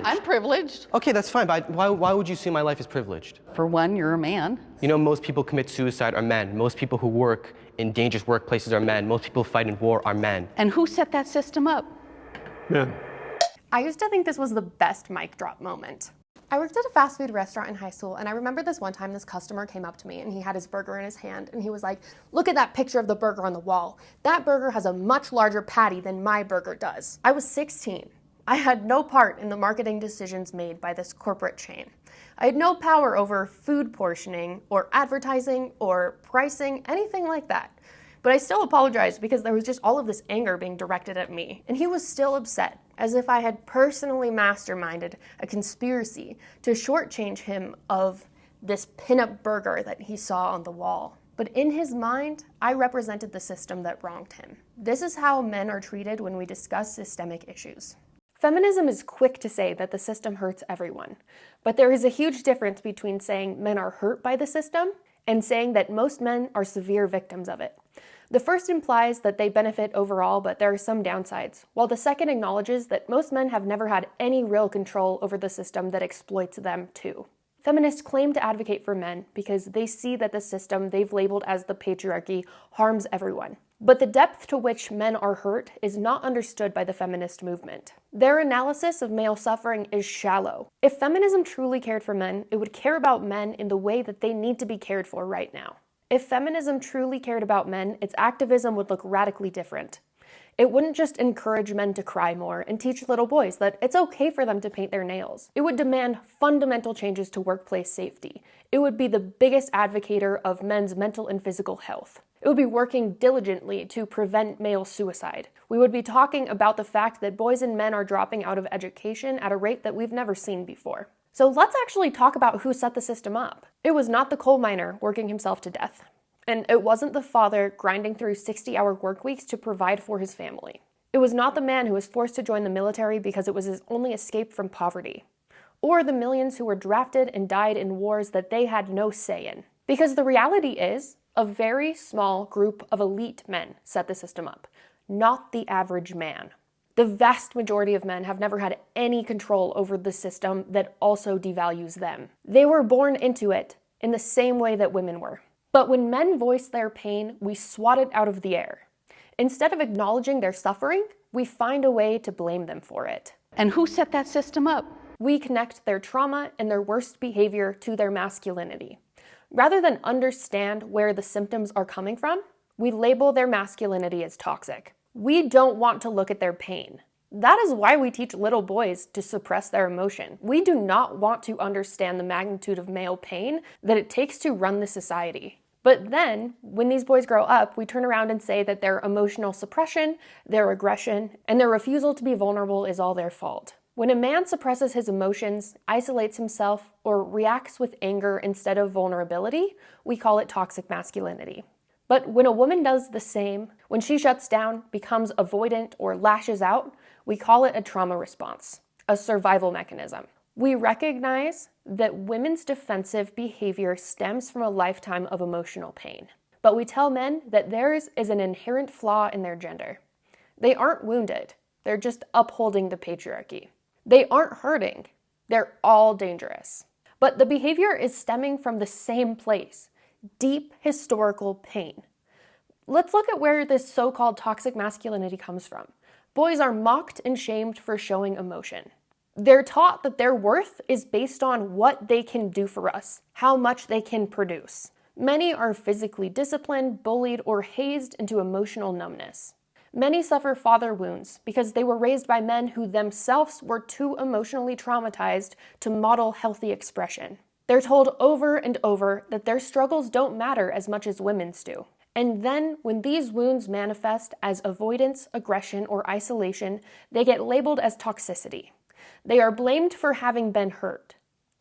privileged. I'm privileged. Okay, that's fine, but why would you see my life as privileged? For one, you're a man. You know, most people commit suicide are men. Most people who work in dangerous workplaces are men. Most people who fight in war are men. And who set that system up? Men. I used to think this was the best mic drop moment. I worked at a fast food restaurant in high school, and I remember this one time this customer came up to me and he had his burger in his hand and he was like, "Look at that picture of the burger on the wall. That burger has a much larger patty than my burger does." I was 16. I had no part in the marketing decisions made by this corporate chain. I had no power over food portioning or advertising or pricing, anything like that. But I still apologized because there was just all of this anger being directed at me, and he was still upset, as if I had personally masterminded a conspiracy to shortchange him of this pinup burger that he saw on the wall. But in his mind, I represented the system that wronged him. This is how men are treated when we discuss systemic issues. Feminism is quick to say that the system hurts everyone, but there is a huge difference between saying men are hurt by the system and saying that most men are severe victims of it. The first implies that they benefit overall, but there are some downsides, while the second acknowledges that most men have never had any real control over the system that exploits them too. Feminists claim to advocate for men because they see that the system they've labeled as the patriarchy harms everyone. But the depth to which men are hurt is not understood by the feminist movement. Their analysis of male suffering is shallow. If feminism truly cared for men, it would care about men in the way that they need to be cared for right now. If feminism truly cared about men, its activism would look radically different. It wouldn't just encourage men to cry more and teach little boys that it's okay for them to paint their nails. It would demand fundamental changes to workplace safety. It would be the biggest advocator of men's mental and physical health. It would be working diligently to prevent male suicide. We would be talking about the fact that boys and men are dropping out of education at a rate that we've never seen before. So let's actually talk about who set the system up. It was not the coal miner working himself to death. And it wasn't the father grinding through 60-hour work weeks to provide for his family. It was not the man who was forced to join the military because it was his only escape from poverty. Or the millions who were drafted and died in wars that they had no say in. Because the reality is, a very small group of elite men set the system up, not the average man. The vast majority of men have never had any control over the system that also devalues them. They were born into it in the same way that women were. But when men voice their pain, we swat it out of the air. Instead of acknowledging their suffering, we find a way to blame them for it. And who set that system up? We connect their trauma and their worst behavior to their masculinity. Rather than understand where the symptoms are coming from, we label their masculinity as toxic. We don't want to look at their pain. That is why we teach little boys to suppress their emotion. We do not want to understand the magnitude of male pain that it takes to run the society. But then, when these boys grow up, we turn around and say that their emotional suppression, their aggression, and their refusal to be vulnerable is all their fault. When a man suppresses his emotions, isolates himself, or reacts with anger instead of vulnerability, we call it toxic masculinity. But when a woman does the same, when she shuts down, becomes avoidant, or lashes out, we call it a trauma response, a survival mechanism. We recognize that women's defensive behavior stems from a lifetime of emotional pain. But we tell men that theirs is an inherent flaw in their gender. They aren't wounded, they're just upholding the patriarchy. They aren't hurting, they're all dangerous. But the behavior is stemming from the same place, deep historical pain. Let's look at where this so-called toxic masculinity comes from. Boys are mocked and shamed for showing emotion. They're taught that their worth is based on what they can do for us, how much they can produce. Many are physically disciplined, bullied, or hazed into emotional numbness. Many suffer father wounds because they were raised by men who themselves were too emotionally traumatized to model healthy expression. They're told over and over that their struggles don't matter as much as women's do. And then, when these wounds manifest as avoidance, aggression, or isolation, they get labeled as toxicity. They are blamed for having been hurt.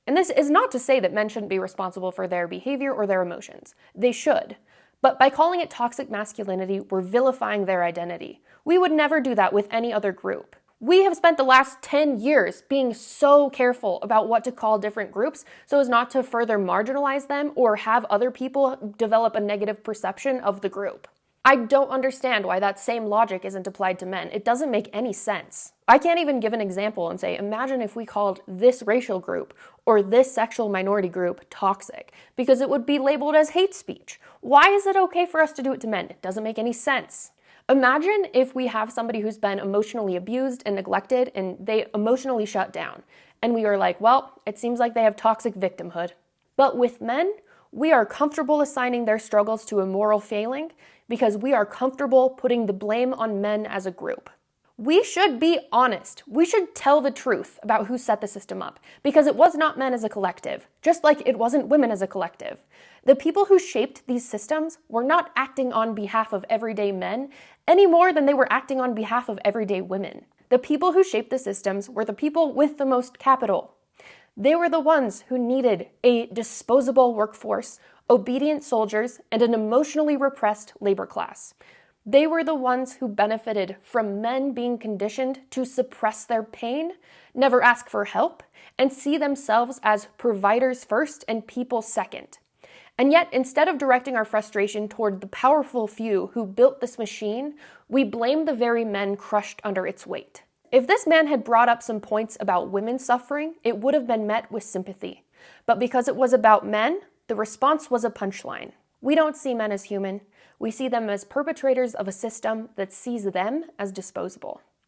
And this is not to say that men shouldn't be responsible for their behavior or their emotions. They should. But by calling it toxic masculinity, we're vilifying their identity. We would never do that with any other group. We have spent the last 10 years being so careful about what to call different groups so as not to further marginalize them or have other people develop a negative perception of the group. I don't understand why that same logic isn't applied to men. It doesn't make any sense. I can't even give an example and say, imagine if we called this racial group or this sexual minority group toxic, because it would be labeled as hate speech. Why is it okay for us to do it to men? It doesn't make any sense. Imagine if we have somebody who's been emotionally abused and neglected and they emotionally shut down. And we are like, well, it seems like they have toxic victimhood. But with men, we are comfortable assigning their struggles to a moral failing because we are comfortable putting the blame on men as a group. We should be honest. We should tell the truth about who set the system up, because it was not men as a collective, just like it wasn't women as a collective. The people who shaped these systems were not acting on behalf of everyday men any more than they were acting on behalf of everyday women. The people who shaped the systems were the people with the most capital. They were the ones who needed a disposable workforce, obedient soldiers, and an emotionally repressed labor class. They were the ones who benefited from men being conditioned to suppress their pain, never ask for help, and see themselves as providers first and people second. And yet, instead of directing our frustration toward the powerful few who built this machine, we blame the very men crushed under its weight. If this man had brought up some points about women suffering, it would have been met with sympathy. But because it was about men, the response was a punchline. We don't see men as human. We see them as perpetrators of a system that sees them as disposable.